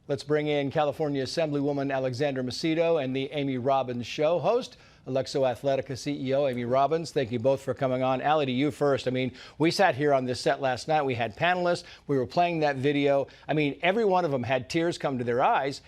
Let's bring in California Assemblywoman Alexandra Macedo and the Amy Robbins Show host, Alexo Athletica CEO Amy Robbins. Thank you both for coming on. Allie, to you first. I mean, we sat here on this set last night. We had panelists. We were playing that video. I mean, every one of them had tears come to their eyes.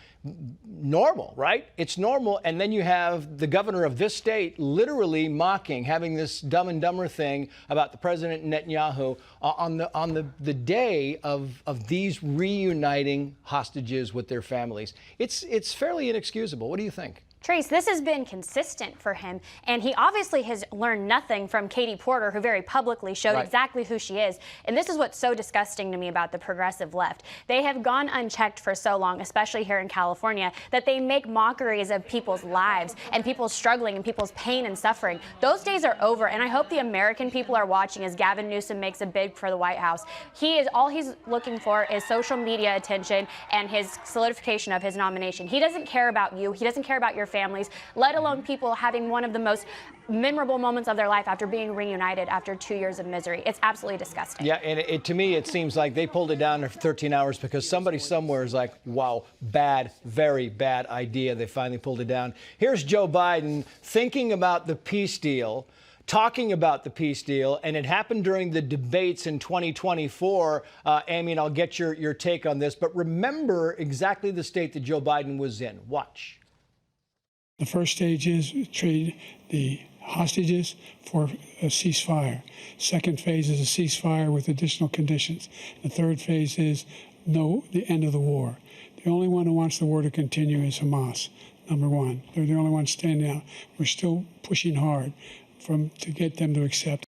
Normal, right? It's normal. And then you have the governor of this state literally mocking, having this Dumb and Dumber thing about the president Netanyahu on the day of these reuniting hostages with their families. It's fairly inexcusable. What do you think? Trace, this has been consistent for him, and he obviously has learned nothing from Katie Porter, who very publicly showed exactly who she is. And this is what's so disgusting to me about the progressive left. They have gone unchecked for so long, especially here in California, that they make mockeries of people's lives and people's struggling and people's pain and suffering. Those days are over, and I hope the American people are watching as Gavin Newsom makes a bid for the White House. All he's looking for is social media attention and his solidification of his nomination. He doesn't care about you. He doesn't care about your families, let alone people having one of the most memorable moments of their life after being reunited after 2 years of misery. It's absolutely disgusting. Yeah, and to me, it seems like they pulled it down for 13 hours because somebody somewhere is like, wow, bad, very bad idea. They finally pulled it down. Here's Joe Biden thinking about the peace deal, talking about the peace deal, and it happened during the debates in 2024. Amy, and I'll get your take on this, but remember exactly the state that Joe Biden was in. Watch. The first stage is trade the hostages for a ceasefire. Second phase is a ceasefire with additional conditions. The third phase is the end of the war. The only one who wants the war to continue is Hamas, number one. They're the only ones standing out. We're still pushing hard to get them to accept.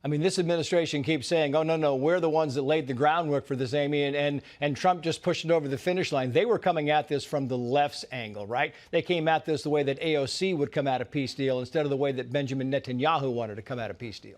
I mean, this administration keeps saying, oh, no, we're the ones that laid the groundwork for this, Amy, and Trump just pushed it over the finish line. They were coming at this from the left's angle, right? They came at this the way that AOC would come at a peace deal instead of the way that Benjamin Netanyahu wanted to come at a peace deal.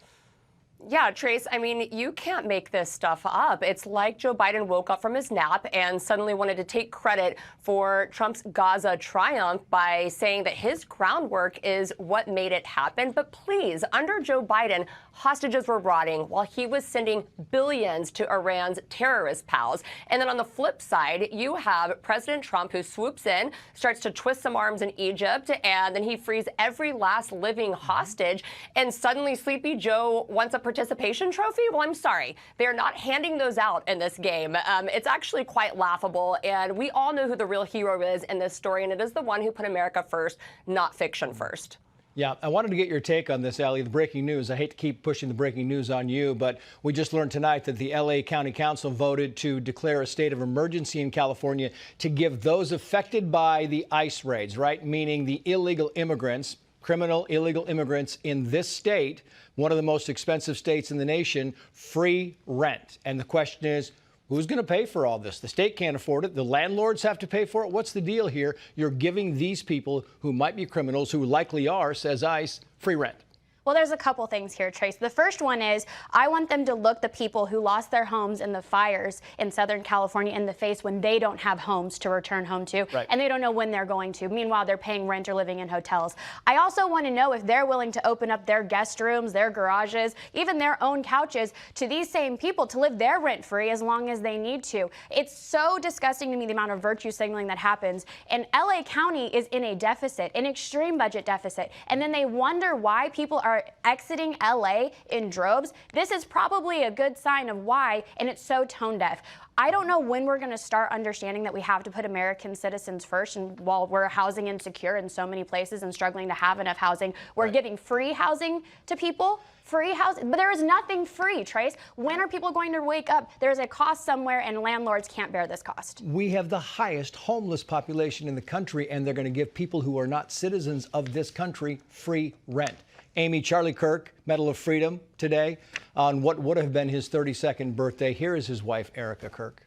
Yeah, Trace, I mean, you can't make this stuff up. It's like Joe Biden woke up from his nap and suddenly wanted to take credit for Trump's Gaza triumph by saying that his groundwork is what made it happen. But please, under Joe Biden, hostages were rotting while he was sending billions to Iran's terrorist pals. And then on the flip side, you have President Trump, who swoops in, starts to twist some arms in Egypt, and then he frees every last living hostage. And suddenly Sleepy Joe wants a participation trophy? Well, I'm sorry. They're not handing those out in this game. It's actually quite laughable. And we all know who the real hero is in this story, and it is the one who put America first, not fiction first. Yeah, I wanted to get your take on this, Allie, the breaking news. I hate to keep pushing the breaking news on you, but we just learned tonight that the L.A. County Council voted to declare a state of emergency in California to give those affected by the ICE raids, right, meaning the illegal immigrants, criminal illegal immigrants in this state, one of the most expensive states in the nation, free rent. And the question is, who's going to pay for all this? The state can't afford it. The landlords have to pay for it. What's the deal here? You're giving these people who might be criminals, who likely are, says ICE, free rent. Well, there's a couple things here, Trace. The first one is I want them to look the people who lost their homes in the fires in Southern California in the face when they don't have homes to return home to, and they don't know when they're going to. Meanwhile, they're paying rent or living in hotels. I also want to know if they're willing to open up their guest rooms, their garages, even their own couches to these same people to live their rent-free as long as they need to. It's so disgusting to me, the amount of virtue signaling that happens. And LA County is in a deficit, an extreme budget deficit, and then they wonder why people are exiting LA in droves. This is probably a good sign of why, and it's so tone deaf. I don't know when we're going to start understanding that we have to put American citizens first, and while we're housing insecure in so many places and struggling to have enough housing, we're giving free housing to people. Free housing, but there is nothing free, Trace. When are people going to wake up? There's a cost somewhere, and landlords can't bear this cost. We have the highest homeless population in the country, and they're going to give people who are not citizens of this country free rent. Amy, Charlie Kirk, Medal of Freedom today on what would have been his 32nd birthday. Here is his wife, Erica Kirk.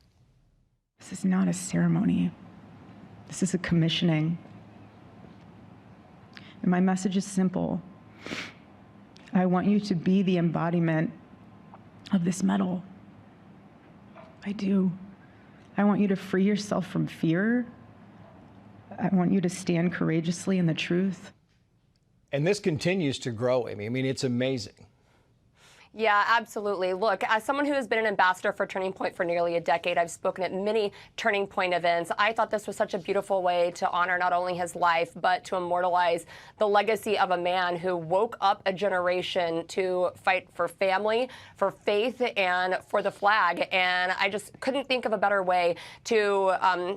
This is not a ceremony. This is a commissioning. And my message is simple. I want you to be the embodiment of this medal. I do. I want you to free yourself from fear. I want you to stand courageously in the truth. And this continues to grow, Amy. I mean, it's amazing. Yeah, absolutely. Look, as someone who has been an ambassador for Turning Point for nearly a decade, I've spoken at many Turning Point events. I thought this was such a beautiful way to honor not only his life, but to immortalize the legacy of a man who woke up a generation to fight for family, for faith, and for the flag. And I just couldn't think of a better way to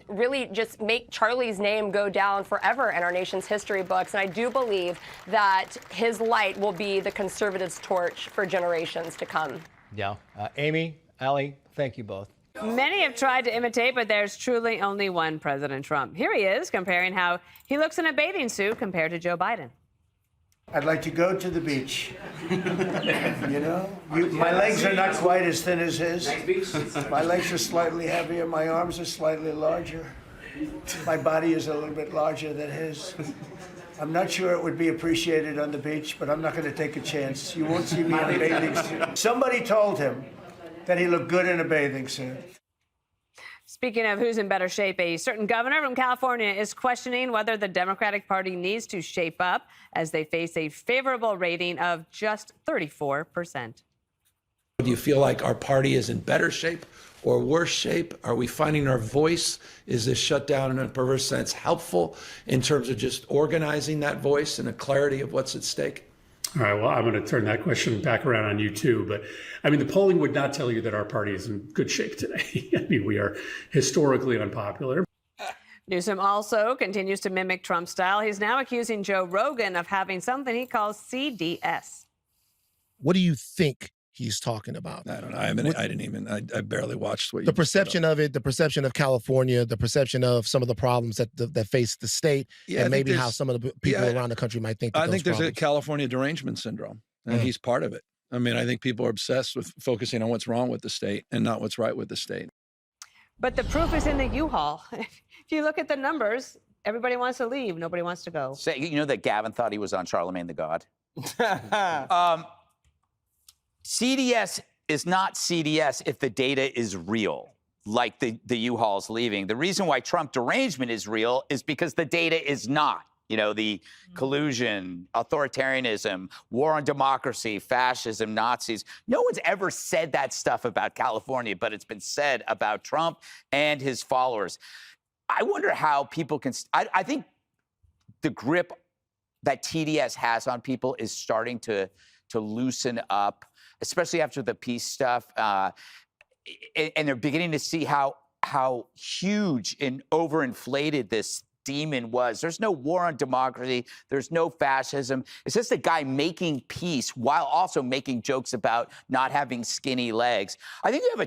really just make Charlie's name go down forever in our nation's history books. And I do believe that his light will be the conservatives' torch for generations to come. Yeah. Amy, Allie, thank you both. Many have tried to imitate, but there's truly only one President Trump. Here he is comparing how he looks in a bathing suit compared to Joe Biden. I'd like to go to the beach. You know, my legs are not quite as thin as his. My legs are slightly heavier. My arms are slightly larger. My body is a little bit larger than his. I'm not sure it would be appreciated on the beach, but I'm not going to take a chance. You won't see me in a bathing suit. Somebody told him that he looked good in a bathing suit. Speaking of who's in better shape, a certain governor from California is questioning whether the Democratic Party needs to shape up as they face a favorable rating of just 34%. Do you feel like our party is in better shape or worse shape? Are we finding our voice? Is this shutdown in a perverse sense helpful in terms of just organizing that voice and a clarity of what's at stake? All right, well, I'm going to turn that question back around on you too. But I mean, the polling would not tell you that our party is in good shape today. I mean, we are historically unpopular. Newsom also continues to mimic Trump's style. He's now accusing Joe Rogan of having something he calls CDS. What do you think he's talking about? I don't know. I barely watched what you the perception of it, the perception of California, the perception of some of the problems that face the state, and maybe how some of the people around the country might think. I think there's a California derangement syndrome, and he's part of it. I mean, I think people are obsessed with focusing on what's wrong with the state and not what's right with the state. But the proof is in the U-Haul. If you look at the numbers, everybody wants to leave. Nobody wants to go. Say, you know that Gavin thought he was on Charlemagne the God? CDS is not CDS if the data is real, like the U-Haul's leaving. The reason why Trump derangement is real is because the data is not. You know, the collusion, authoritarianism, war on democracy, fascism, Nazis. No one's ever said that stuff about California, but it's been said about Trump and his followers. I wonder how people can... I think the grip that TDS has on people is starting to loosen up, especially after the peace stuff. And they're beginning to see how huge and overinflated this demon was. There's no war on democracy. There's no fascism. It's just a guy making peace while also making jokes about not having skinny legs. I think you have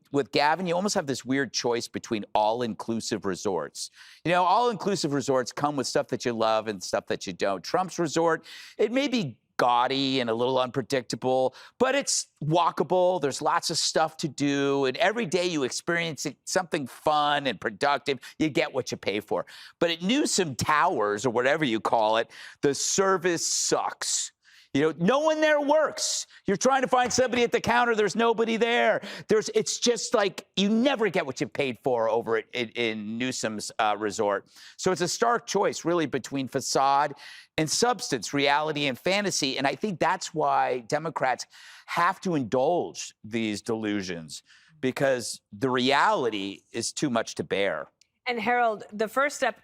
with Gavin, you almost have this weird choice between all-inclusive resorts. You know, all-inclusive resorts come with stuff that you love and stuff that you don't. Trump's resort, it may be gaudy and a little unpredictable, but it's walkable. There's lots of stuff to do. And every day you experience something fun and productive, you get what you pay for. But at Newsom Towers, or whatever you call it, the service sucks. You know, no one there works. You're trying to find somebody at the counter. There's nobody there. It's just like you never get what you paid for over in Newsom's resort. So it's a stark choice, really, between facade and substance, reality and fantasy. And I think that's why Democrats have to indulge these delusions, because the reality is too much to bear. And Harold, the first step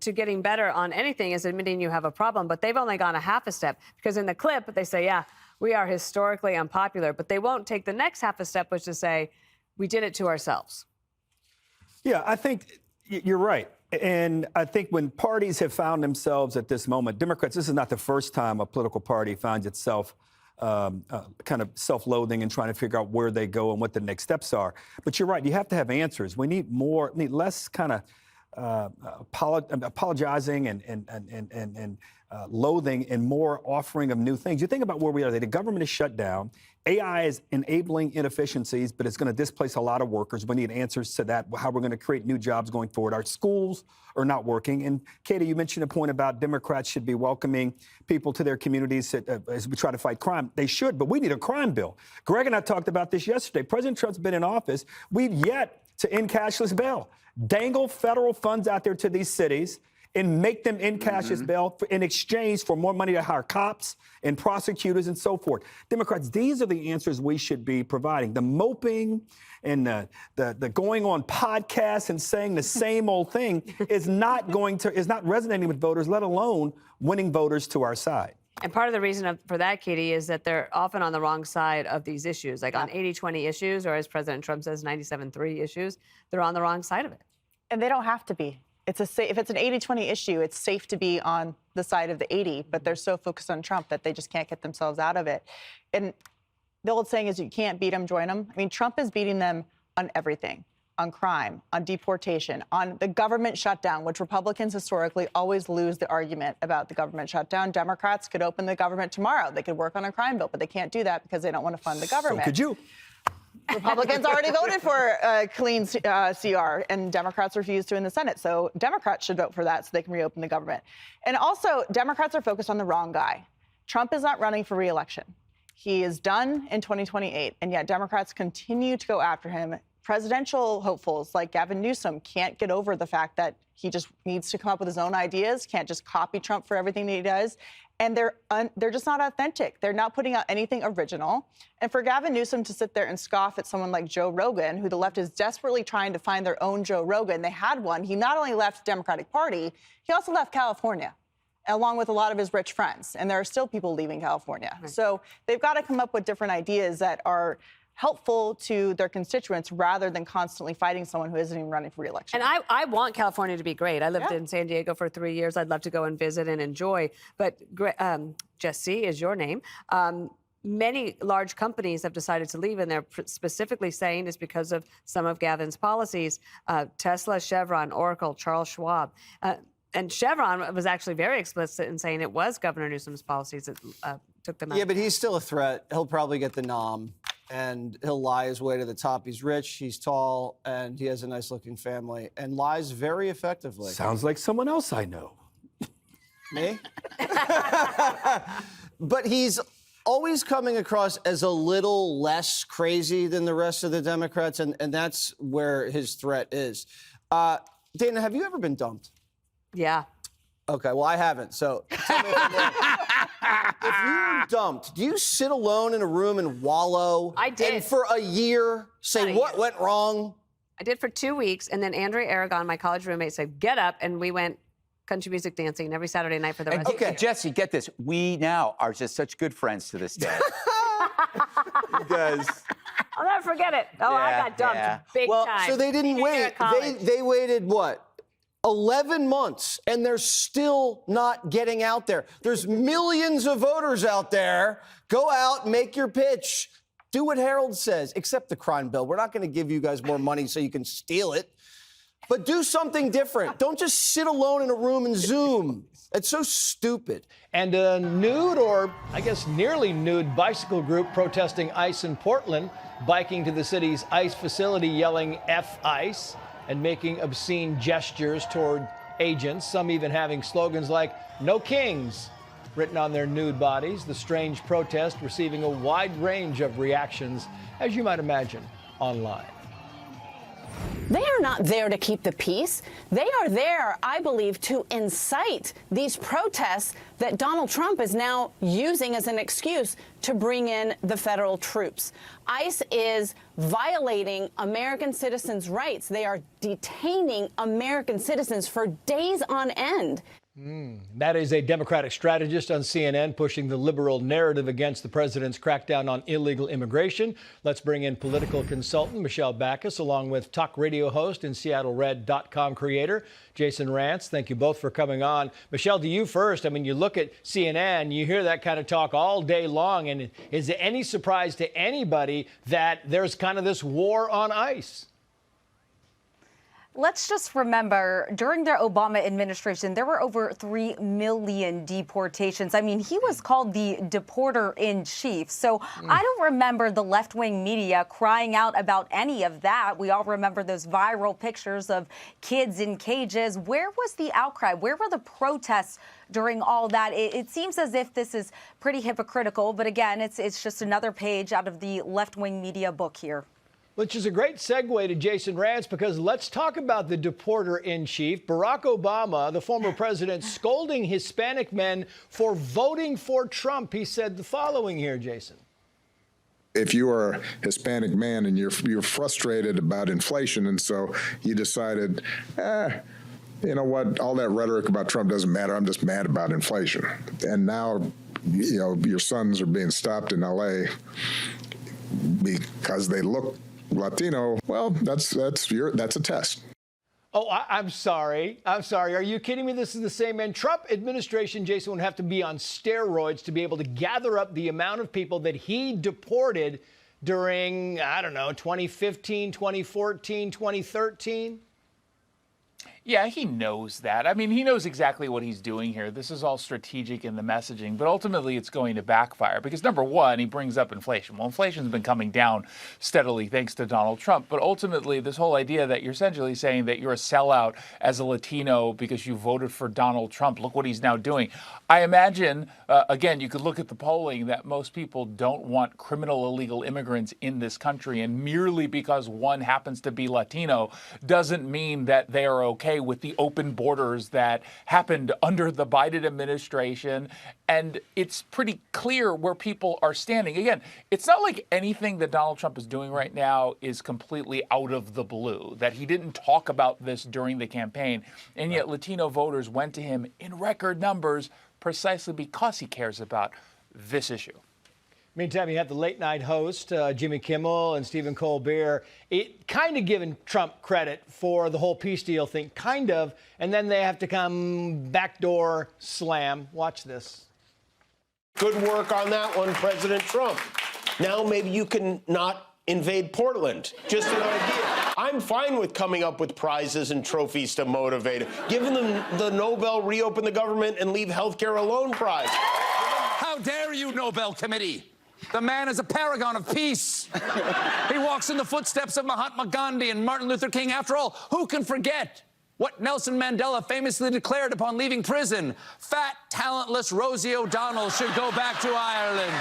to getting better on anything is admitting you have a problem, but they've only gone a half a step, because in the clip they say, yeah, we are historically unpopular, but they won't take the next half a step, which is say we did it to ourselves. Yeah, I think you're right. And I think when parties have found themselves at this moment, Democrats, this is not the first time a political party finds itself kind of self-loathing and trying to figure out where they go and what the next steps are. But you're right, you have to have answers. We need less kind of apologizing and loathing, and more offering of new things. You think about where we are today. The government is shut down. AI is enabling inefficiencies, but it's going to displace a lot of workers. We need answers to that, how we're going to create new jobs going forward. Our schools are not working. And Katie, you mentioned a point about Democrats should be welcoming people to their communities as we try to fight crime. They should, but we need a crime bill. Greg and I talked about this yesterday. President Trump's been in office. We've yet to end cashless bail. Dangle federal funds out there to these cities and make them encash his bail in exchange for more money to hire cops and prosecutors and so forth. Democrats, these are the answers we should be providing. The moping and the going on podcasts and saying the same old thing is not resonating with voters, let alone winning voters to our side. And part of the reason for that, Katie, is that they're often on the wrong side of these issues. Like on 80-20 issues, or as President Trump says, 97-3 issues, they're on the wrong side of it. And they don't have to be. If it's an 80-20 issue, it's safe to be on the side of the 80, but they're so focused on Trump that they just can't get themselves out of it. And the old saying is you can't beat them, join them. I mean, Trump is beating them on everything. On crime, on deportation, on the government shutdown, which Republicans historically always lose the argument about the government shutdown. Democrats could open the government tomorrow. They could work on a crime bill, but they can't do that because they don't want to fund the government. So could you? Republicans already voted for a clean CR, and Democrats refused to in the Senate. So Democrats should vote for that so they can reopen the government. And also, Democrats are focused on the wrong guy. Trump is not running for re-election. He is done in 2028, and yet Democrats continue to go after him. Presidential hopefuls like Gavin Newsom can't get over the fact that he just needs to come up with his own ideas, can't just copy Trump for everything that he does. And they're just not authentic. They're not putting out anything original. And for Gavin Newsom to sit there and scoff at someone like Joe Rogan, who the left is desperately trying to find their own Joe Rogan, they had one. He not only left the Democratic Party, he also left California, along with a lot of his rich friends. And there are still people leaving California. Right. So they've got to come up with different ideas that are helpful to their constituents rather than constantly fighting someone who isn't even running for re-election. And I want California to be great. I lived in San Diego for 3 years. I'd love to go and visit and enjoy. But Jesse is your name. Many large companies have decided to leave, and they're specifically saying it's because of some of Gavin's policies. Tesla, Chevron, Oracle, Charles Schwab. And Chevron was actually very explicit in saying it was Governor Newsom's policies that took them out. Yeah, but he's still a threat. He'll probably get the nom, and he'll lie his way to the top. He's rich, he's tall, and he has a nice-looking family, and lies very effectively. Sounds like someone else I know. Me? But he's always coming across as a little less crazy than the rest of the Democrats, and that's where his threat is. Dana, have you ever been dumped? Yeah. Okay, well, I haven't, so tell me if I'm wrong. If you're dumped, do you sit alone in a room and wallow? I did. And for a year say what went wrong? I did for 2 weeks, and then Andrea Aragon, my college roommate, said, get up, and we went country music dancing every Saturday night for the rest of the year. Jesse, get this. We now are just such good friends to this day. You guys. I'll never forget it. Oh, yeah, I got dumped big time. So they didn't wait. They waited, what? 11 months, and they're still not getting out there. There's millions of voters out there. Go out, make your pitch. Do what Harold says, except the crime bill. We're not going to give you guys more money so you can steal it. But do something different. Don't just sit alone in a room and Zoom. It's so stupid. And a nude, or I guess nearly nude, bicycle group protesting ICE in Portland, biking to the city's ICE facility yelling F ICE and making obscene gestures toward agents, some even having slogans like "No Kings" written on their nude bodies. The strange protest receiving a wide range of reactions, as you might imagine, online. They are not there to keep the peace. They are there, I believe, to incite these protests that Donald Trump is now using as an excuse to bring in the federal troops. ICE is violating American citizens' rights. They are detaining American citizens for days on end. That is a Democratic strategist on CNN pushing the liberal narrative against the president's crackdown on illegal immigration. Let's bring in political consultant Michelle Backus, along with talk radio host and SeattleRed.com creator Jason Rantz. Thank you both for coming on. Michelle, to you first. I mean, you look at CNN, you hear that kind of talk all day long, and is it any surprise to anybody that there's kind of this war on ICE? Let's just remember, during the Obama administration, there were over 3 million deportations. I mean, he was called the deporter-in-chief. So I don't remember the left-wing media crying out about any of that. We all remember those viral pictures of kids in cages. Where was the outcry? Where were the protests during all that? It seems as if this is pretty hypocritical. But again, it's just another page out of the left-wing media book here. Which is a great segue to Jason Rantz, because let's talk about the deporter-in-chief, Barack Obama, the former president, scolding Hispanic men for voting for Trump. He said the following here, Jason. If you are a Hispanic man and you're frustrated about inflation, and so you decided, you know what, all that rhetoric about Trump doesn't matter, I'm just mad about inflation. And now, you know, your sons are being stopped in L.A. because they look Latino. Well, that's a test. Oh, I'm sorry. Are you kidding me? This is the same man. Trump administration, Jason, would have to be on steroids to be able to gather up the amount of people that he deported during, I don't know, 2015, 2014, 2013. Yeah, he knows that. I mean, he knows exactly what he's doing here. This is all strategic in the messaging, but ultimately it's going to backfire because, number one, he brings up inflation. Well, inflation's been coming down steadily thanks to Donald Trump, but ultimately this whole idea that you're essentially saying that you're a sellout as a Latino because you voted for Donald Trump, look what he's now doing. I imagine, again, you could look at the polling that most people don't want criminal illegal immigrants in this country, and merely because one happens to be Latino doesn't mean that they are okay with the open borders that happened under the Biden administration. And it's pretty clear where people are standing. Again, it's not like anything that Donald Trump is doing right now is completely out of the blue, that he didn't talk about this during the campaign. And yet Latino voters went to him in record numbers precisely because he cares about this issue. Meantime, you have the late night host, Jimmy Kimmel and Stephen Colbert, kind of giving Trump credit for the whole peace deal thing, kind of, and then they have to come backdoor slam. Watch this. Good work on that one, President Trump. Now maybe you can not invade Portland. Just an idea. I'm fine with coming up with prizes and trophies to motivate it. Giving them the Nobel Reopen the Government and Leave Healthcare Alone prize. How dare you, Nobel Committee? The man is a paragon of peace. He walks in the footsteps of Mahatma Gandhi and Martin Luther King. After all, who can forget what Nelson Mandela famously declared upon leaving prison? Fat, talentless Rosie O'Donnell should go back to Ireland.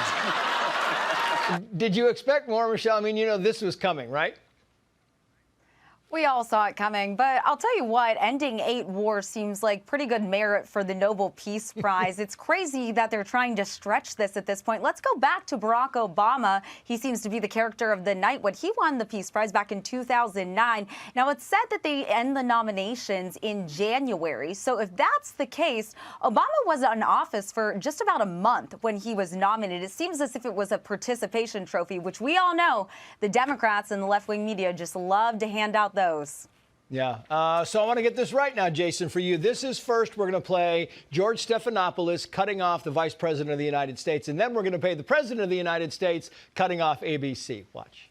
Did you expect more, Michelle? I mean, you know, this was coming, right? We all saw it coming, but I'll tell you what, ending 8 wars seems like pretty good merit for the Nobel Peace Prize. It's crazy that they're trying to stretch this at this point. Let's go back to Barack Obama. He seems to be the character of the night when he won the Peace Prize back in 2009. Now, it's said that they end the nominations in January. So if that's the case, Obama was in office for just about a month when he was nominated. It seems as if it was a participation trophy, which we all know the Democrats and the left-wing media just love to hand out those. Yeah. So I want to get this right now, Jason, for you. This is first. We're going to play George Stephanopoulos cutting off the Vice President of the United States. And then we're going to play the President of the United States cutting off ABC. Watch.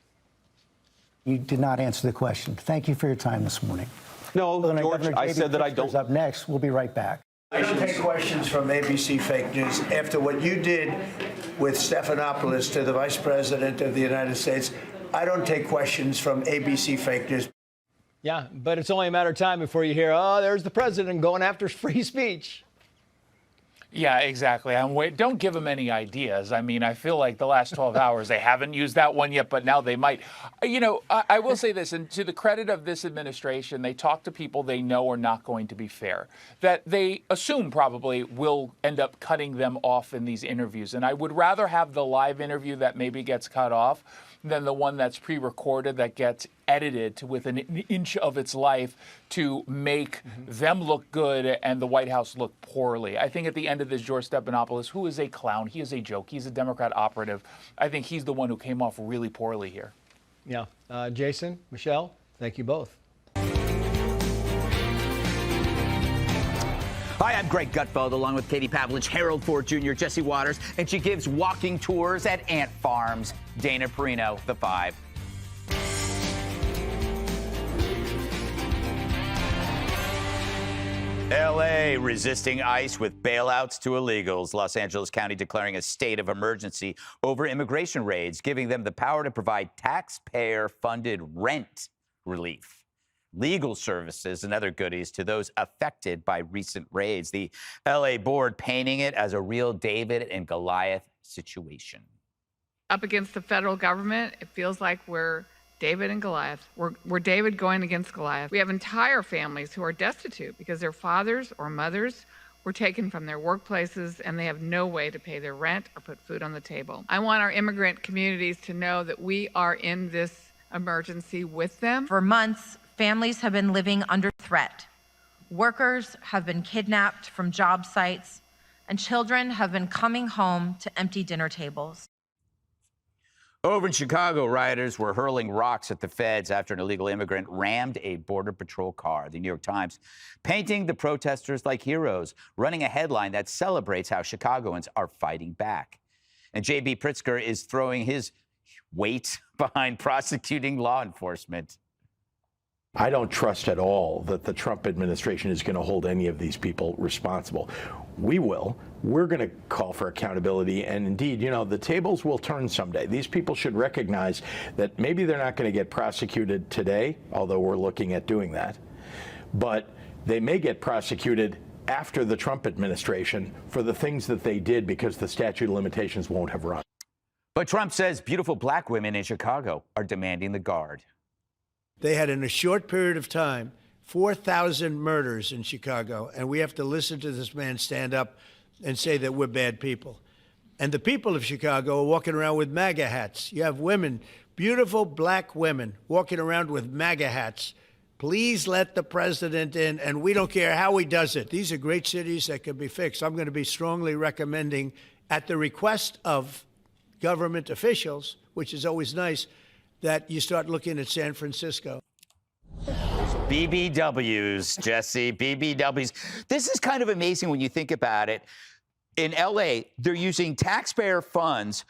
You did not answer the question. Thank you for your time this morning. No, George, I said that I don't. Up next. We'll be right back. I don't take questions from ABC Fake News. After what you did with Stephanopoulos to the Vice President of the United States, I don't take questions from ABC Fake News. Yeah, but it's only a matter of time before you hear, oh, there's the president going after free speech. Yeah, exactly. Don't give them any ideas. I mean, I feel like the last 12 hours, they haven't used that one yet, but now they might. You know, I will say this, and to the credit of this administration, they talk to people they know are not going to be fair, that they assume probably will end up cutting them off in these interviews. And I would rather have the live interview that maybe gets cut off than the one that's pre-recorded that gets edited to within an inch of its life to make them look good and the White House look poorly. I think at the end of this, George Stephanopoulos, who is a clown, he is a joke, he's a Democrat operative, I think he's the one who came off really poorly here. Yeah. Jason, Michelle, thank you both. Hi, I'm Greg Gutfeld, along with Katie Pavlich, Harold Ford Jr., Jesse Waters, and she gives walking tours at ant farms. Dana Perino, The 5. L.A. resisting ICE with bailouts to illegals. Los Angeles County declaring a state of emergency over immigration raids, giving them the power to provide taxpayer-funded rent relief, legal services, and other goodies to those affected by recent raids. The L.A. board painting it as a real David and Goliath situation. Up against the federal government, it feels like we're David and Goliath. We're David going against Goliath. We have entire families who are destitute because their fathers or mothers were taken from their workplaces and they have no way to pay their rent or put food on the table. I want our immigrant communities to know that we are in this emergency with them. For months, families have been living under threat. Workers have been kidnapped from job sites, and children have been coming home to empty dinner tables. Over in Chicago, rioters were hurling rocks at the feds after an illegal immigrant rammed a Border Patrol car. The New York Times painting the protesters like heroes, running a headline that celebrates how Chicagoans are fighting back. And J.B. Pritzker is throwing his weight behind prosecuting law enforcement. I don't trust at all that the Trump administration is going to hold any of these people responsible. We will. We're going to call for accountability. And indeed, you know, the tables will turn someday. These people should recognize that maybe they're not going to get prosecuted today, although we're looking at doing that. But they may get prosecuted after the Trump administration for the things that they did because the statute of limitations won't have run. But Trump says beautiful black women in Chicago are demanding the guard. They had, in a short period of time, 4,000 murders in Chicago, and we have to listen to this man stand up and say that we're bad people. And the people of Chicago are walking around with MAGA hats. You have women, beautiful black women, walking around with MAGA hats. Please let the president in, and we don't care how he does it. These are great cities that can be fixed. I'm going to be strongly recommending, at the request of government officials, which is always nice, that you start looking at San Francisco. BBWs, Jesse, BBWs. This is kind of amazing when you think about it. In LA, they're using taxpayer funds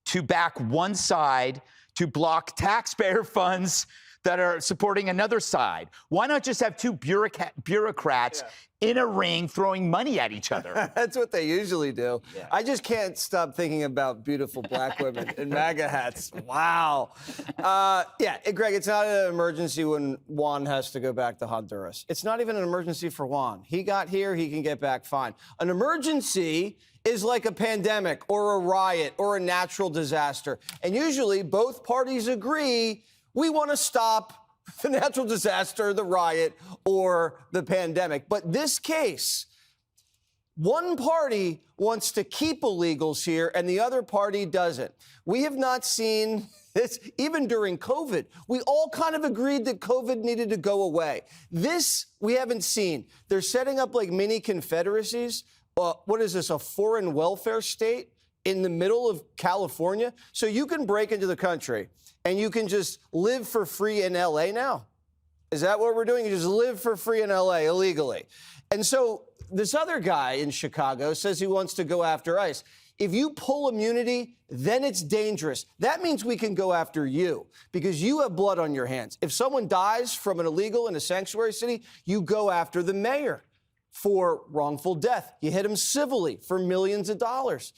to back one side to block taxpayer funds that are supporting another side. Why not just have two bureaucrats in a ring throwing money at each other? That's what they usually do. Yeah. I just can't stop thinking about beautiful black women in MAGA hats. Wow. Greg, it's not an emergency when Juan has to go back to Honduras. It's not even an emergency for Juan. He got here, he can get back fine. An emergency is like a pandemic or a riot or a natural disaster. And usually both parties agree we want to stop the natural disaster, the riot, or the pandemic. But this case, one party wants to keep illegals here and the other party doesn't. We have not seen this even during COVID. We all kind of agreed that COVID needed to go away. This we haven't seen. They're setting up like mini confederacies. What is this, a foreign welfare state in the middle of California? So you can break into the country and you can just live for free in LA now. Is that what we're doing? You just live for free in LA illegally. And so this other guy in Chicago says he wants to go after ICE. If you pull immunity, then it's dangerous. That means we can go after you because you have blood on your hands. If someone dies from an illegal in a sanctuary city, you go after the mayor for wrongful death. You hit him civilly for millions of dollars.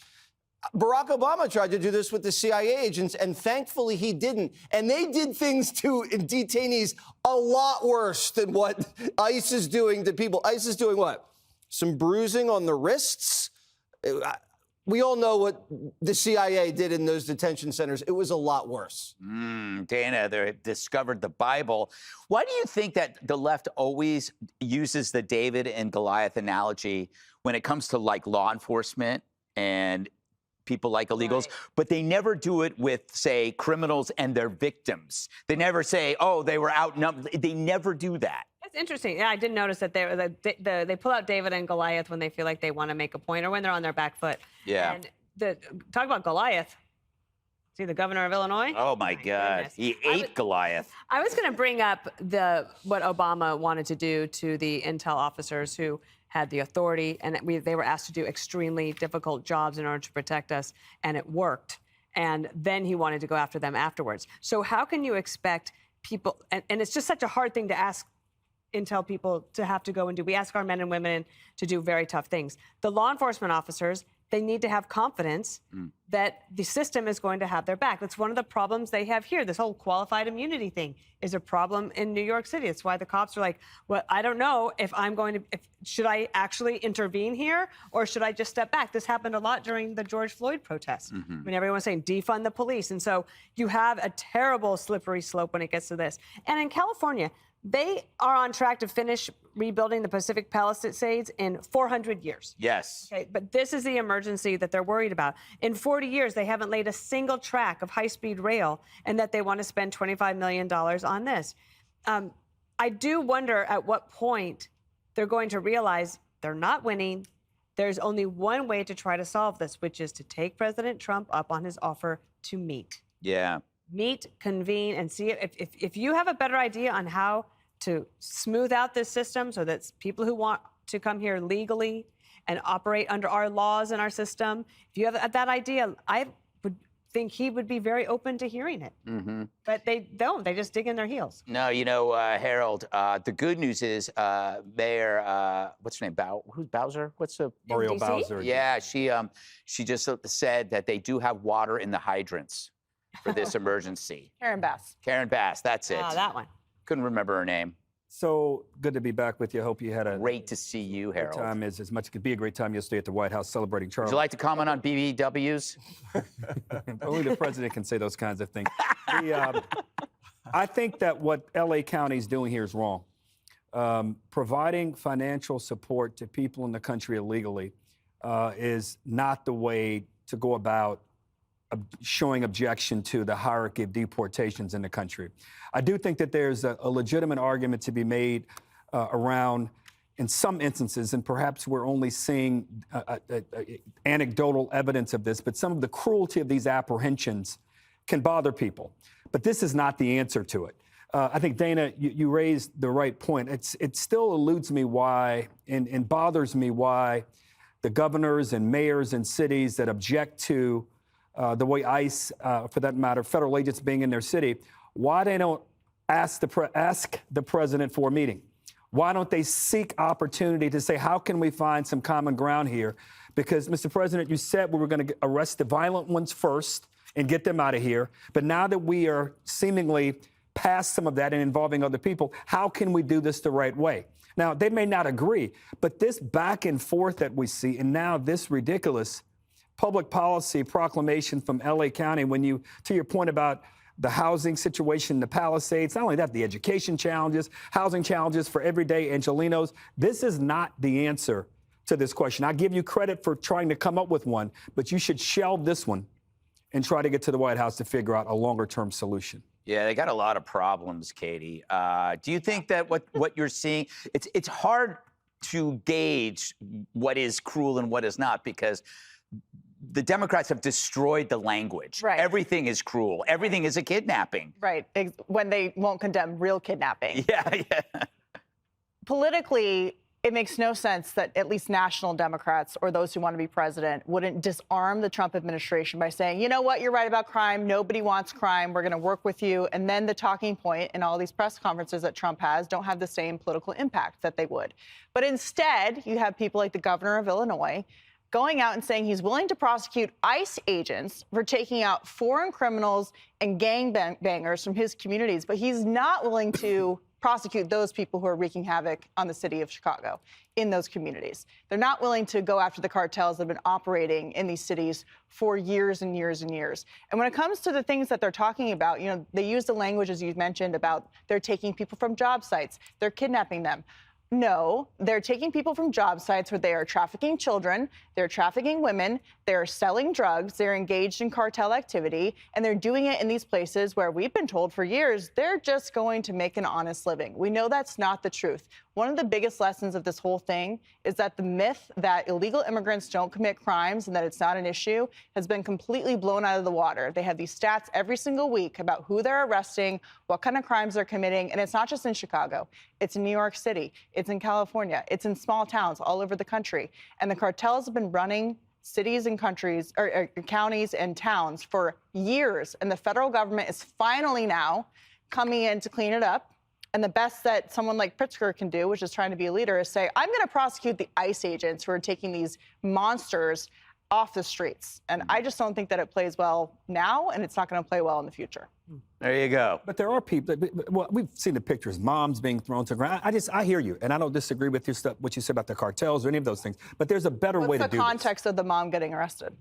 Barack Obama tried to do this with the CIA agents, and thankfully he didn't. And they did things to detainees a lot worse than what ICE is doing to people. ICE is doing what? Some bruising on the wrists? We all know what the CIA did in those detention centers. It was a lot worse. Dana, they discovered the Bible. Why do you think that the left always uses the David and Goliath analogy when it comes to like law enforcement and people like illegals, but they never do it with, say, criminals and their victims? They never say, oh, they were outnumbered. They never do that. It's interesting. Yeah, I did notice that they pull out David and Goliath when they feel like they want to make a point or when they're on their back foot. Yeah. And talk about Goliath. See, the governor of Illinois? Oh, my God. Goodness. He ate Goliath. I was going to bring up what Obama wanted to do to the intel officers who had the authority, and they were asked to do extremely difficult jobs in order to protect us, and it worked. And then he wanted to go after them afterwards. So how can you expect people, and it's just such a hard thing to ask intel people to have to go and do. We ask our men and women to do very tough things. The law enforcement officers they need to have confidence that the system is going to have their back. That's one of the problems they have here. This whole qualified immunity thing is a problem in New York City. It's why the cops are like, well, I don't know if I'm going to, should I actually intervene here or should I just step back? This happened a lot during the George Floyd protests when everyone's saying defund the police. And so you have a terrible slippery slope when it gets to this. And in California, they are on track to finish rebuilding the Pacific Palisades in 400 years. Yes. Okay, but this is the emergency that they're worried about. In 40 years, they haven't laid a single track of high-speed rail, and that they want to spend $25 million on this. I do wonder at what point they're going to realize they're not winning. There's only one way to try to solve this, which is to take President Trump up on his offer to meet. Yeah. Meet, convene, and see if you have a better idea on how to smooth out this system so that people who want to come here legally and operate under our laws and our system, if you have that idea, I would think he would be very open to hearing it. But they don't. They just dig in their heels. No, you know, Harold, the good news is Mayor, what's her name? Who's Bowser? What's the Muriel Bowser? Yeah, she just said that they do have water in the hydrants for this emergency. Karen Bass. Karen Bass, that's it. Ah, that one. Couldn't remember her name. So good to be back with you. I hope you had a great to see you, Harold. Time is as much. It could be a great time yesterday at the White House celebrating Charles. Would you like to comment on BBWs? Only the president can say those kinds of things. I think that what LA County is doing here is wrong. Providing financial support to people in the country illegally is not the way to go about showing objection to the hierarchy of deportations in the country. I do think that there's a legitimate argument to be made around, in some instances, and perhaps we're only seeing anecdotal evidence of this, but some of the cruelty of these apprehensions can bother people. But this is not the answer to it. I think, Dana, you raised the right point. It still eludes me why, and bothers me why the governors and mayors and cities that object to the way ICE, for that matter, federal agents being in their city, why they don't ask the president for a meeting. Why don't they seek opportunity to say, how can we find some common ground here? Because, Mr. President, you said we were going to arrest the violent ones first and get them out of here. But now that we are seemingly past some of that and involving other people, how can we do this the right way? Now, they may not agree, but this back and forth that we see, and now this ridiculous public policy proclamation from LA County, when you, to your point about the housing situation in the Palisades, not only that, the education challenges, housing challenges for everyday Angelenos, this is not the answer to this question. I give you credit for trying to come up with one, but you should shelve this one and try to get to the White House to figure out a longer-term solution. Yeah, they got a lot of problems, Katie. Do you think that what you're seeing, it's hard to gauge what is cruel and what is not, because the Democrats have destroyed the language. Right. Everything is cruel. Everything is a kidnapping. Right, when they won't condemn real kidnapping. Yeah. Politically, it makes no sense that at least national Democrats or those who want to be president wouldn't disarm the Trump administration by saying, you know what, you're right about crime. Nobody wants crime. We're going to work with you. And then the talking point in all these press conferences that Trump has don't have the same political impact that they would. But instead, you have people like the governor of Illinois going out and saying he's willing to prosecute ICE agents for taking out foreign criminals and gangbangers from his communities, but he's not willing to prosecute those people who are wreaking havoc on the city of Chicago in those communities. They're not willing to go after the cartels that have been operating in these cities for years and years and years. And when it comes to the things that they're talking about, you know, they use the language, as you mentioned, about they're taking people from job sites, they're kidnapping them. No, they're taking people from job sites where they are trafficking children, they're trafficking women, they're selling drugs, they're engaged in cartel activity, and they're doing it in these places where we've been told for years they're just going to make an honest living. We know that's not the truth. One of the biggest lessons of this whole thing is that the myth that illegal immigrants don't commit crimes and that it's not an issue has been completely blown out of the water. They have these stats every single week about who they're arresting, what kind of crimes they're committing, and it's not just in Chicago. It's in New York City. It's in California. It's in small towns all over the country. And the cartels have been running cities and countries, or counties and towns for years, and the federal government is finally now coming in to clean it up. And the best that someone like Pritzker can do, which is trying to be a leader, is say, I'm going to prosecute the ICE agents who are taking these monsters off the streets. And I just don't think that it plays well now, and it's not going to play well in the future. There you go. But there are people. Well, we've seen the pictures, moms being thrown to the ground. I hear you, and I don't disagree with your stuff, what you said about the cartels or any of those things. But there's a better way to do What's the context of the mom getting arrested?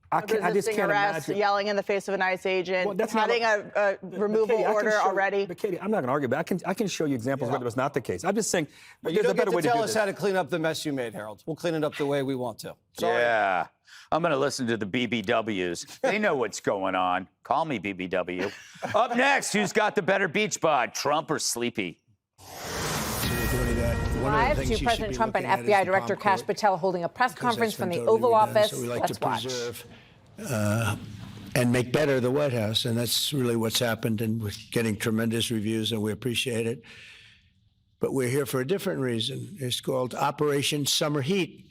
I just can't imagine. Yelling in the face of an ICE agent, having a removal order already. But Katie, I'm not going to argue, but I can show you examples where it was not the case. I'm just saying But there's you a don't better get way to to tell do us this. how to clean up the mess you made, Harold. We'll clean it up the way we want to. Sorry. Yeah. I'm going to listen to the BBWs. They know what's going on. Call me BBW. Up next, who's got the better beach bod, Trump or Sleepy? Live to President Trump and FBI Director Kash Patel holding a press conference from the Oval Office. So we like Let's to watch. preserve and make better the White House, and that's really what's happened, and we're getting tremendous reviews, and we appreciate it. But we're here for a different reason. It's called Operation Summer Heat,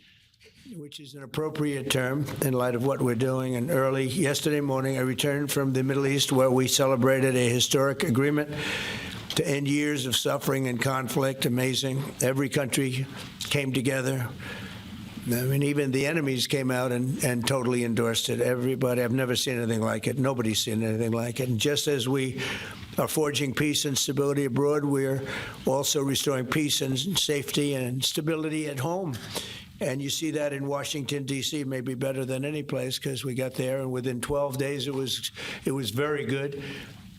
which is an appropriate term in light of what we're doing. And early yesterday morning, I returned from the Middle East, where we celebrated a historic agreement to end years of suffering and conflict. Amazing. Every country came together. I mean, even the enemies came out and totally endorsed it. Everybody, I've never seen anything like it. Nobody's seen anything like it. And just as we are forging peace and stability abroad, we're also restoring peace and safety and stability at home. And you see that in Washington, D.C., maybe better than any place, because we got there, and within 12 days, it was very good.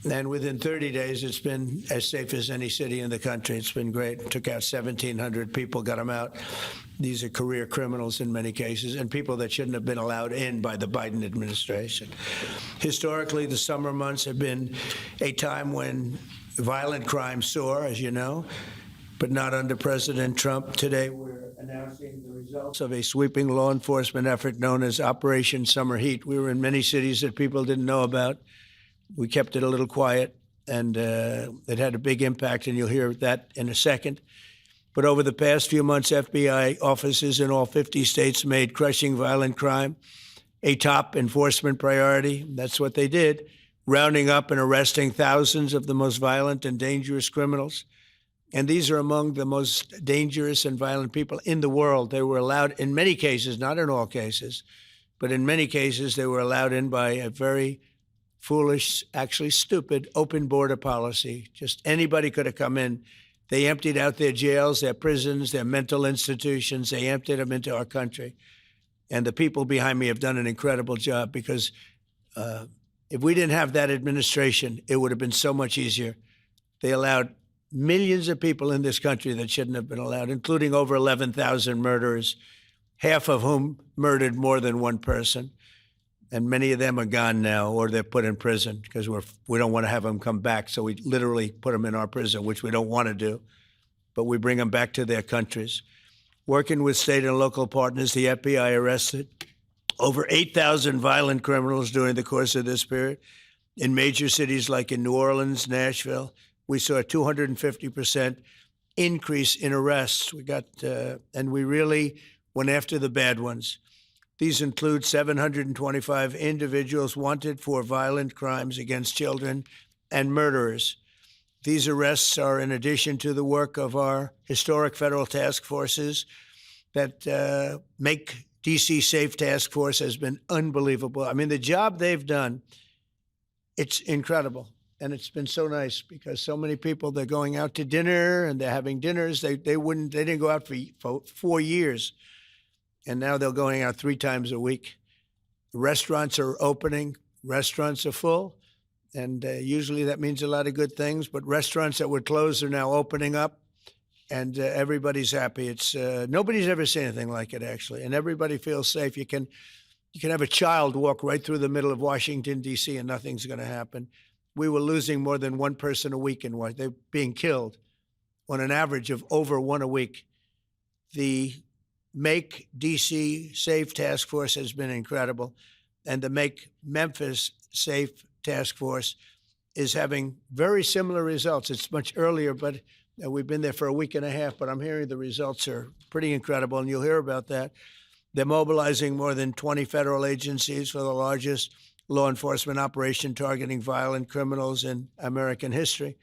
And within 30 days, it's been as safe as any city in the country. It's been great. Took out 1,700 people, got them out. These are career criminals in many cases, and people that shouldn't have been allowed in by the Biden administration. Historically, the summer months have been a time when violent crime soar, as you know, but not under President Trump. Today, we're announcing the results of a sweeping law enforcement effort known as Operation Summer Heat. We were in many cities that people didn't know about. We kept it a little quiet, and it had a big impact, and you'll hear that in a second. But over the past few months, FBI offices in all 50 states made crushing violent crime a top enforcement priority. That's what they did, rounding up and arresting thousands of the most violent and dangerous criminals. And these are among the most dangerous and violent people in the world. They were allowed, in many cases, not in all cases, but in many cases, they were allowed in by a very foolish, actually stupid, open border policy. Just anybody could have come in. They emptied out their jails, their prisons, their mental institutions. They emptied them into our country. And the people behind me have done an incredible job, because if we didn't have that administration, it would have been so much easier. They allowed millions of people in this country that shouldn't have been allowed, including over 11,000 murderers, half of whom murdered more than one person. And many of them are gone now, or they're put in prison, because we don't want to have them come back. So we literally put them in our prison, which we don't want to do. But we bring them back to their countries. Working with state and local partners, the FBI arrested over 8,000 violent criminals during the course of this period. In major cities like in New Orleans, Nashville, we saw a 250% increase in arrests. And we really went after the bad ones. These include 725 individuals wanted for violent crimes against children and murderers. These arrests are in addition to the work of our historic federal task forces that Make D.C. Safe Task Force has been unbelievable. I mean, the job they've done, it's incredible. And it's been so nice, because so many people, they're going out to dinner and they're having dinners. They didn't go out for 4 years. And now they're going out 3 times a week. Restaurants are opening. Restaurants are full. And usually that means a lot of good things. But restaurants that were closed are now opening up. And everybody's happy. It's nobody's ever seen anything like it, actually. And everybody feels safe. You can have a child walk right through the middle of Washington, D.C., and nothing's going to happen. We were losing more than one person a week in Washington. They're being killed on an average of over one a week. The Make D.C. Safe Task Force has been incredible. And the Make Memphis Safe Task Force is having very similar results. It's much earlier, but we've been there for a week and a half, but I'm hearing the results are pretty incredible, and you'll hear about that. They're mobilizing more than 20 federal agencies for the largest law enforcement operation targeting violent criminals in American history.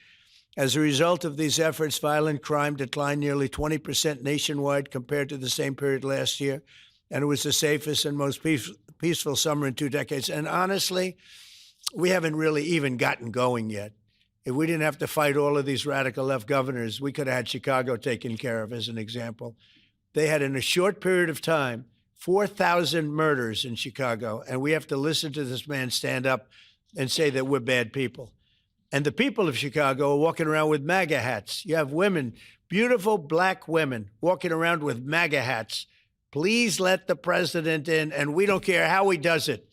As a result of these efforts, violent crime declined nearly 20% nationwide compared to the same period last year, and it was the safest and most peaceful summer in 2 decades. And honestly, we haven't really even gotten going yet. If we didn't have to fight all of these radical left governors, we could have had Chicago taken care of, as an example. They had, in a short period of time, 4,000 murders in Chicago, and we have to listen to this man stand up and say that we're bad people. And the people of Chicago are walking around with MAGA hats. You have women, beautiful black women, walking around with MAGA hats. Please let the president in, and we don't care how he does it.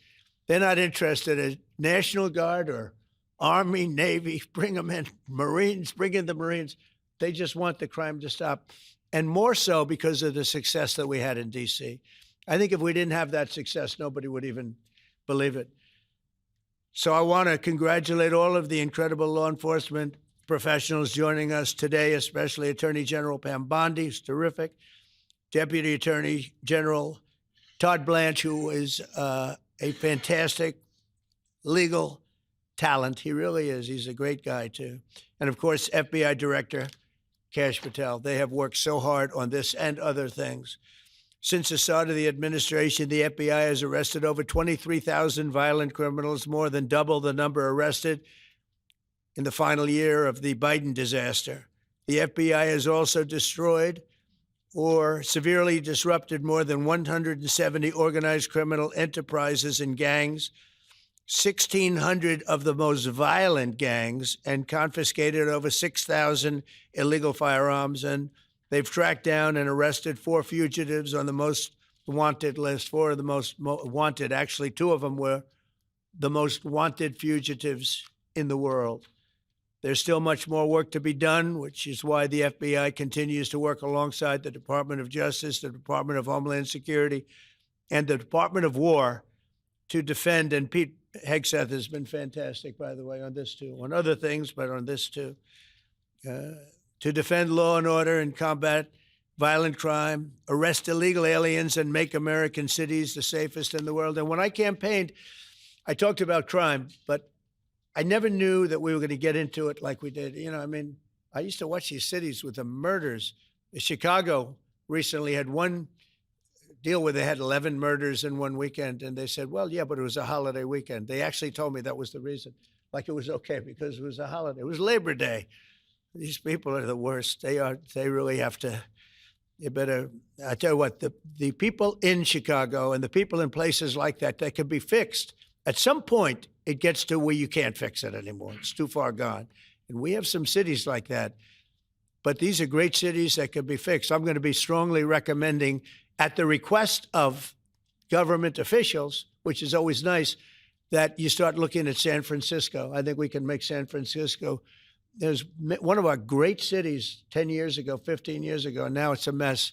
They're not interested in National Guard or Army, Navy, bring them in, Marines, bring in the Marines. They just want the crime to stop. And more so because of the success that we had in D.C. I think if we didn't have that success, nobody would even believe it. So I want to congratulate all of the incredible law enforcement professionals joining us today, especially Attorney General Pam Bondi, who's terrific, Deputy Attorney General Todd Blanche, who is a fantastic legal talent. He really is. He's a great guy, too. And, of course, FBI Director Kash Patel. They have worked so hard on this and other things. Since the start of the administration, the FBI has arrested over 23,000 violent criminals, more than double the number arrested in the final year of the Biden disaster. The FBI has also destroyed or severely disrupted more than 170 organized criminal enterprises and gangs, 1,600 of the most violent gangs, and confiscated over 6,000 illegal firearms. And they've tracked down and arrested 4 fugitives on the most wanted list, 4 of the most wanted. Actually, 2 of them were the most wanted fugitives in the world. There's still much more work to be done, which is why the FBI continues to work alongside the Department of Justice, the Department of Homeland Security, and the Department of War to defend. And Pete Hegseth has been fantastic, by the way, on this too, on other things, but on this too, to defend law and order and combat violent crime, arrest illegal aliens, and make American cities the safest in the world. And when I campaigned, I talked about crime, but I never knew that we were going to get into it like we did. You know, I mean, I used to watch these cities with the murders. Chicago recently had one deal where they had 11 murders in one weekend, and they said, well, yeah, but it was a holiday weekend. They actually told me that was the reason. Like it was okay because it was a holiday. It was Labor Day. These people are the worst. They really have to, you better, I tell you what, the people in Chicago and the people in places like that can be fixed. At some point, it gets to where you can't fix it anymore. It's too far gone. And we have some cities like that. But these are great cities that can be fixed. I'm going to be strongly recommending, at the request of government officials, which is always nice, that you start looking at San Francisco. I think we can make San Francisco. There's one of our great cities 10 years ago, 15 years ago, and now it's a mess.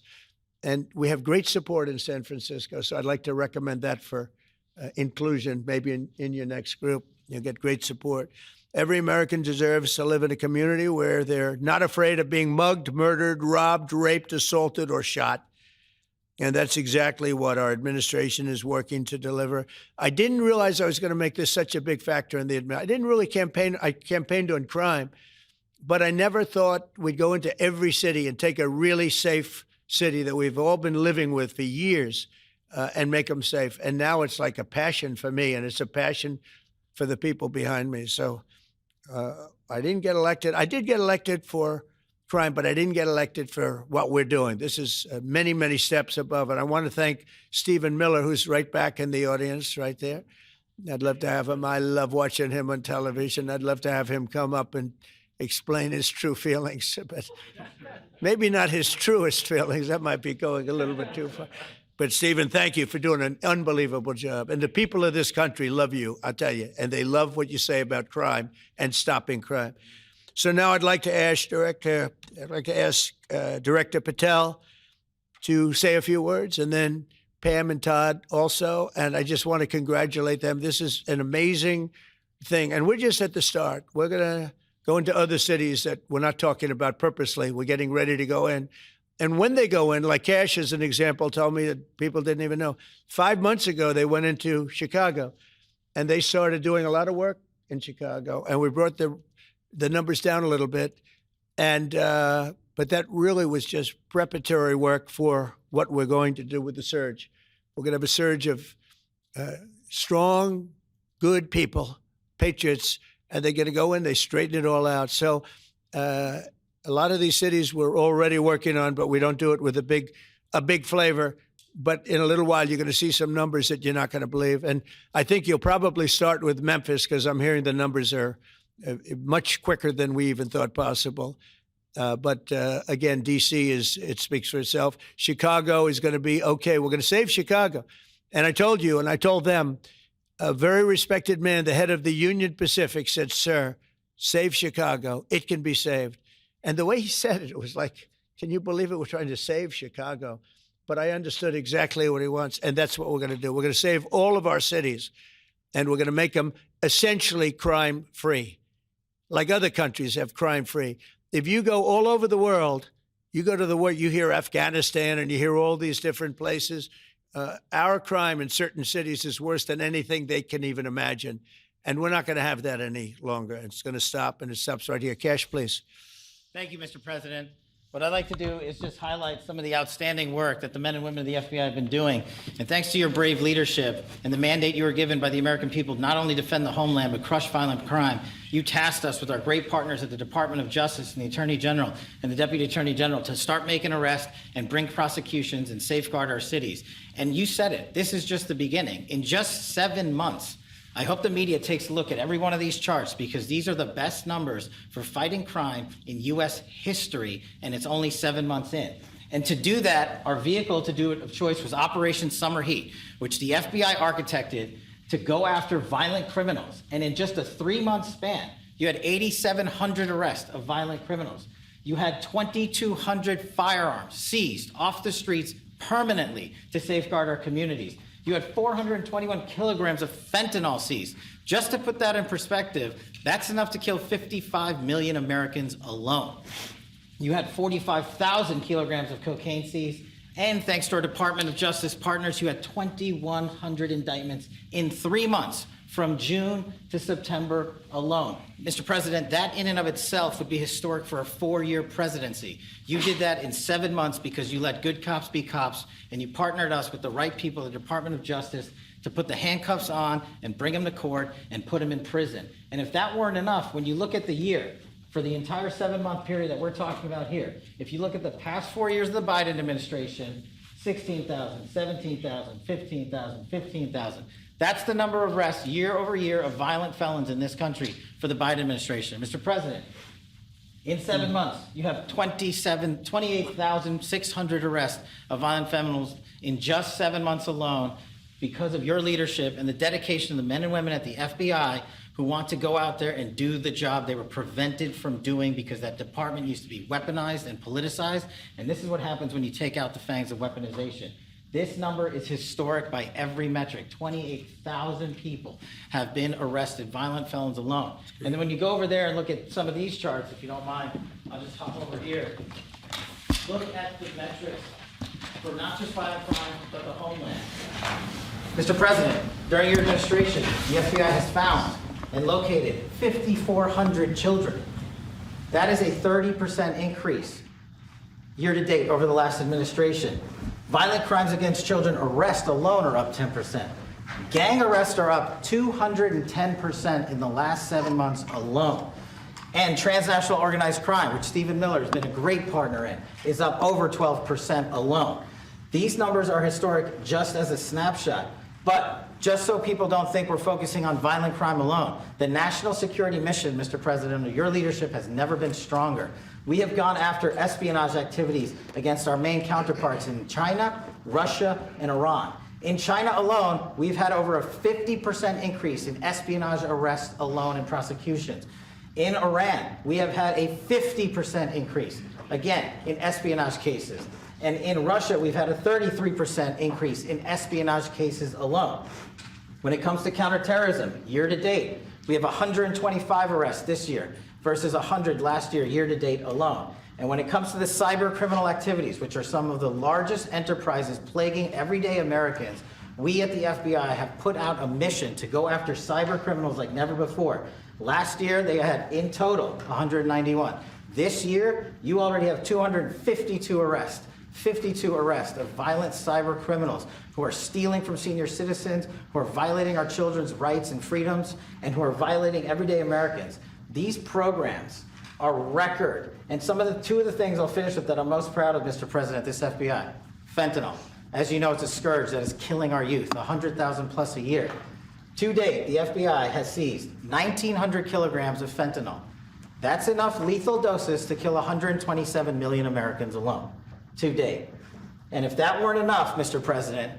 And we have great support in San Francisco. So I'd like to recommend that for inclusion, maybe in your next group. You'll get great support. Every American deserves to live in a community where they're not afraid of being mugged, murdered, robbed, raped, assaulted, or shot. And that's exactly what our administration is working to deliver. I didn't realize I was going to make this such a big factor in the administration. I didn't really campaign. I campaigned on crime, but I never thought we'd go into every city and take a really safe city that we've all been living with for years and make them safe. And now it's like a passion for me, and it's a passion for the people behind me. So I didn't get elected. I did get elected for crime, but I didn't get elected for what we're doing. This is many, many steps above it. I want to thank Stephen Miller, who's right back in the audience right there. I'd love to have him. I love watching him on television. I'd love to have him come up and explain his true feelings, but maybe not his truest feelings. That might be going a little bit too far. But Stephen, thank you for doing an unbelievable job. And the people of this country love you, I'll tell you, and they love what you say about crime and stopping crime. So now I'd like to ask Director Patel to say a few words, and then Pam and Todd also. And I just want to congratulate them. This is an amazing thing. And we're just at the start. We're going to go into other cities that we're not talking about purposely. We're getting ready to go in. And when they go in, like Kash as an example, told me that people didn't even know. 5 months ago, they went into Chicago, and they started doing a lot of work in Chicago. And we brought the numbers down a little bit. And but that really was just preparatory work for what we're going to do with the surge. We're going to have a surge of strong, good people, patriots, and they're going to go in, they straighten it all out. So a lot of these cities we're already working on, but we don't do it with a big flavor. But in a little while, you're going to see some numbers that you're not going to believe. And I think you'll probably start with Memphis, because I'm hearing the numbers are much quicker than we even thought possible. But again, D.C. it speaks for itself. Chicago is going to be okay. We're going to save Chicago. And I told you, and I told them, a very respected man, the head of the Union Pacific, said, "Sir, save Chicago. It can be saved." And the way he said it, it was like, can you believe it? We're trying to save Chicago. But I understood exactly what he wants, and that's what we're going to do. We're going to save all of our cities, and we're going to make them essentially crime-free, like other countries have crime-free. If you go all over the world, you go to the world, you hear Afghanistan and you hear all these different places. Our crime in certain cities is worse than anything they can even imagine. And we're not going to have that any longer. It's going to stop, and it stops right here. Cash, please. Thank you, Mr. President. What I'd like to do is just highlight some of the outstanding work that the men and women of the FBI have been doing. And thanks to your brave leadership and the mandate you were given by the American people not only defend the homeland but crush violent crime, you tasked us with our great partners at the Department of Justice and the Attorney General and the Deputy Attorney General to start making arrests and bring prosecutions and safeguard our cities. And you said it, this is just the beginning. In just 7 months, I hope the media takes a look at every one of these charts, because these are the best numbers for fighting crime in U.S. history, and it's only 7 months in. And to do that, our vehicle to do it of choice was Operation Summer Heat, which the FBI architected to go after violent criminals. And in just a 3-month span, you had 8,700 arrests of violent criminals. You had 2,200 firearms seized off the streets permanently to safeguard our communities. You had 421 kilograms of fentanyl seized. Just to put that in perspective, that's enough to kill 55 million Americans alone. You had 45,000 kilograms of cocaine seized. And thanks to our Department of Justice partners, you had 2,100 indictments in 3 months, from June to September alone. Mr. President, that in and of itself would be historic for a 4-year presidency. You did that in 7 months because you let good cops be cops, and you partnered us with the right people at the Department of Justice to put the handcuffs on and bring them to court and put them in prison. And if that weren't enough, when you look at the year, for the entire 7-month period that we're talking about here, if you look at the past 4 years of the Biden administration, 16,000, 17,000, 15,000, 15,000. That's the number of arrests year over year of violent felons in this country for the Biden administration. Mr. President, in 7 months, you have 28,600 arrests of violent felons in just 7 months alone, because of your leadership and the dedication of the men and women at the FBI who want to go out there and do the job they were prevented from doing, because that department used to be weaponized and politicized. And this is what happens when you take out the fangs of weaponization. This number is historic by every metric. 28,000 people have been arrested, violent felons alone. And then when you go over there and look at some of these charts, if you don't mind, I'll just hop over here. Look at the metrics for not just violent crime, but the homeland. Mr. President, during your administration, the FBI has found and located 5,400 children. That is a 30% increase year to date over the last administration. Violent crimes against children arrests alone are up 10%. Gang arrests are up 210% in the last 7 months alone. And transnational organized crime, which Stephen Miller has been a great partner in, is up over 12% alone. These numbers are historic just as a snapshot. But just so people don't think we're focusing on violent crime alone, the national security mission, Mr. President, under your leadership has never been stronger. We have gone after espionage activities against our main counterparts in China, Russia, and Iran. In China alone, we've had over a 50% increase in espionage arrests alone and prosecutions. In Iran, we have had a 50% increase, again, in espionage cases. And in Russia, we've had a 33% increase in espionage cases alone. When it comes to counterterrorism, year to date, we have 125 arrests this year versus 100 last year, year to date alone. And when it comes to the cyber criminal activities, which are some of the largest enterprises plaguing everyday Americans, we at the FBI have put out a mission to go after cyber criminals like never before. Last year, they had in total 191. This year, you already have 252 arrests. 52 arrests of violent cyber criminals who are stealing from senior citizens, who are violating our children's rights and freedoms, and who are violating everyday Americans. These programs are record. And two of the things I'll finish with that I'm most proud of, Mr. President, this FBI. Fentanyl. As you know, it's a scourge that is killing our youth, 100,000 plus a year. To date, the FBI has seized 1,900 kilograms of fentanyl. That's enough lethal doses to kill 127 million Americans alone, to date. And if that weren't enough, Mr. President,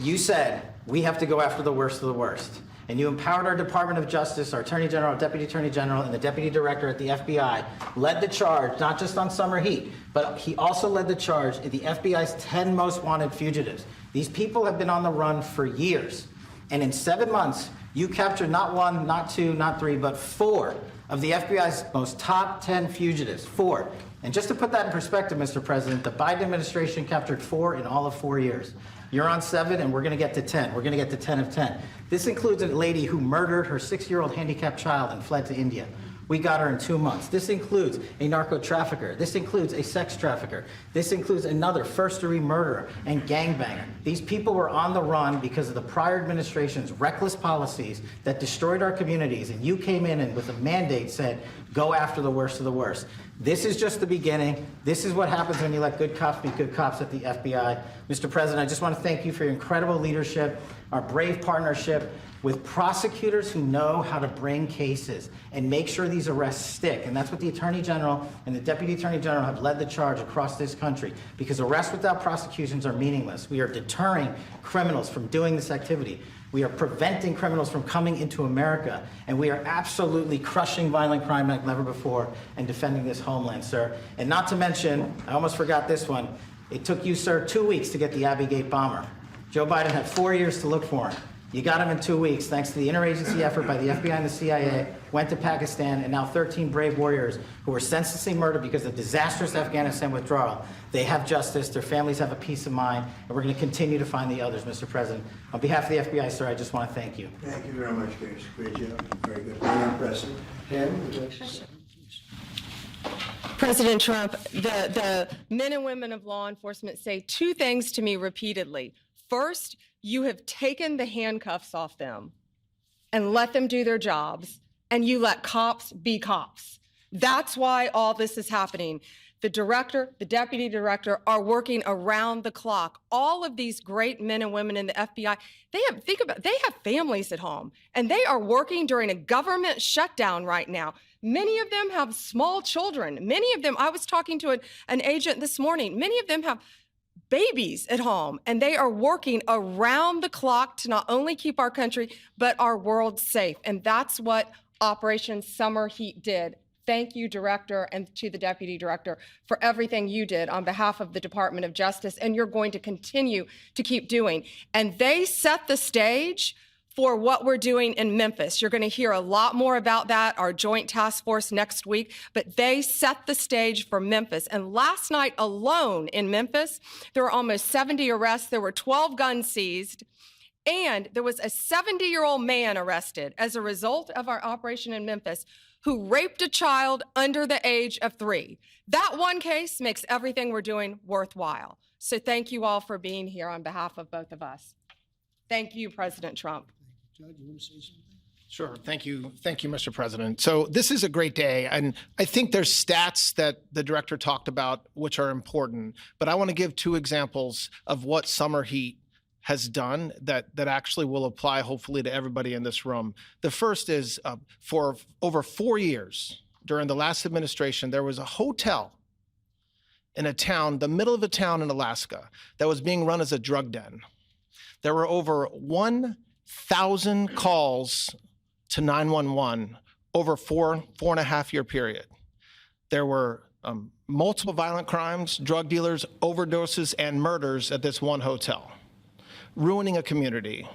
you said we have to go after the worst of the worst. And you empowered our Department of Justice, our Attorney General, Deputy Attorney General, and the Deputy Director at the FBI, led the charge, not just on summer heat, but he also led the charge in the FBI's 10 most wanted fugitives. These people have been on the run for years. And in 7 months, you captured not one, not two, not three, but 4 of the FBI's most top 10 fugitives. 4. And just to put that in perspective, Mr. President, the Biden administration captured 4 in all of 4 years. You're on 7, and we're going to get to 10. We're going to get to 10 of 10. This includes a lady who murdered her 6-year-old handicapped child and fled to India. We got her in 2 months. This includes a narco trafficker. This includes a sex trafficker. This includes another first-degree murderer and gangbanger. These people were on the run because of the prior administration's reckless policies that destroyed our communities, and you came in and with a mandate said, go after the worst of the worst. This is just the beginning. This is what happens when you let good cops be good cops at the FBI. Mr. President, I just want to thank you for your incredible leadership, our brave partnership with prosecutors who know how to bring cases and make sure these arrests stick. And that's what the Attorney General and the Deputy Attorney General have led the charge across this country, because arrests without prosecutions are meaningless. We are deterring criminals from doing this activity. We are preventing criminals from coming into America, and we are absolutely crushing violent crime like never before and defending this homeland, sir. And not to mention, I almost forgot this one, it took you, sir, 2 weeks to get the Abbey Gate bomber. Joe Biden had 4 years to look for him. You got him in 2 weeks, thanks to the interagency effort by the FBI and the CIA, went to Pakistan, and now 13 brave warriors who were senselessly murdered because of disastrous Afghanistan withdrawal. They have justice, their families have a peace of mind, and we're going to continue to find the others, Mr. President. On behalf of the FBI, sir, I just want to thank you. Thank you very much, Grace. Great job. Very good. Very impressive. Pam, would you like to say? President Trump, the men and women of law enforcement say 2 things to me repeatedly. First, you have taken the handcuffs off them and let them do their jobs, and you let cops be cops. That's why all this is happening. The director, the deputy director are working around the clock. All of these great men and women in the FBI, they have families at home, and they are working during a government shutdown right now. Many of them have small children. Many of them, I was talking to an agent this morning, many of them have babies at home, and they are working around the clock to not only keep our country, but our world safe. And that's what Operation Summer Heat did. Thank you, Director, and to the Deputy Director for everything you did on behalf of the Department of Justice, and you're going to continue to keep doing. And they set the stage for what we're doing in Memphis. You're going to hear a lot more about that, our joint task force next week, but they set the stage for Memphis. And last night alone in Memphis, there were almost 70 arrests. There were 12 guns seized, and there was a 70-year-old man arrested as a result of our operation in Memphis who raped a child under the age of 3. That one case makes everything we're doing worthwhile. So thank you all for being here on behalf of both of us. Thank you, President Trump. Judge, you want to say something? Sure. Thank you. Thank you, Mr. President. So this is a great day. And I think there's stats that the director talked about which are important. But I want to give 2 examples of what summer heat has done that actually will apply hopefully to everybody in this room. The first is for over 4 years during the last administration, there was a hotel in a town, the middle of a town in Alaska, that was being run as a drug den. There were over 1,000 calls to 911 over 4.5 year period. There were multiple violent crimes, drug dealers, overdoses, and murders at this one hotel, ruining a community.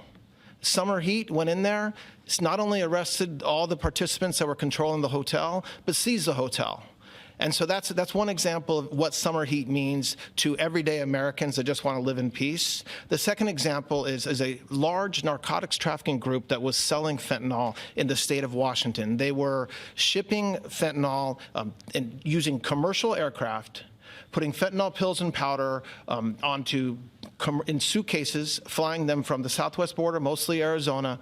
Summer Heat went in there. It's not only arrested all the participants that were controlling the hotel, but seized the hotel. And so that's one example of what summer heat means to everyday Americans that just want to live in peace. The second example is a large narcotics trafficking group that was selling fentanyl in the state of Washington. They were shipping fentanyl and using commercial aircraft putting fentanyl pills and powder in suitcases, flying them from the southwest border, mostly Arizona,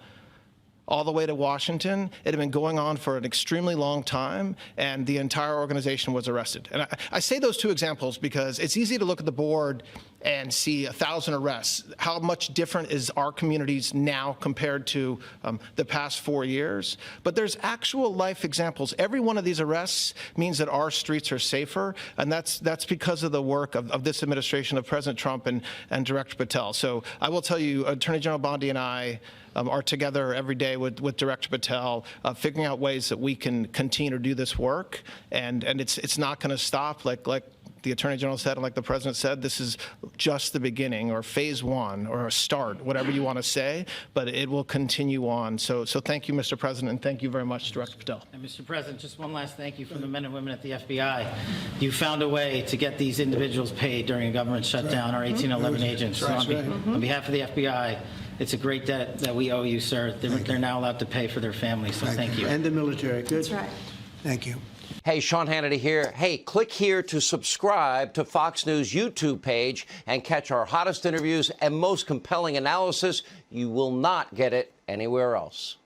all the way to Washington. It had been going on for an extremely long time, and the entire organization was arrested. And I say those two examples because it's easy to look at the board and see 1,000 arrests. How much different is our communities now compared to the past 4 years? But there's actual life examples. Every one of these arrests means that our streets are safer, and that's because of the work of this administration, of President Trump and Director Patel. So I will tell you, Attorney General Bondi and I are together every day with Director Patel, figuring out ways that we can continue to do this work, and it's not going to stop. Like the Attorney General said, and like the President said, this is just the beginning, or phase one, or a start, whatever you want to say, but it will continue on. So thank you, Mr. President, and thank you very much, Director Patel. And Mr. President, just one last thank you from the men and women at the FBI. You found a way to get these individuals paid during a government shutdown, our 1811 agents. So on behalf of the FBI, it's a great debt that we owe you, sir. They're now allowed to pay for their families, so thank you. And the military. Good. That's right. Thank you. Hey, Sean Hannity here. Hey, click here to subscribe to Fox News YouTube page and catch our hottest interviews and most compelling analysis. You will not get it anywhere else.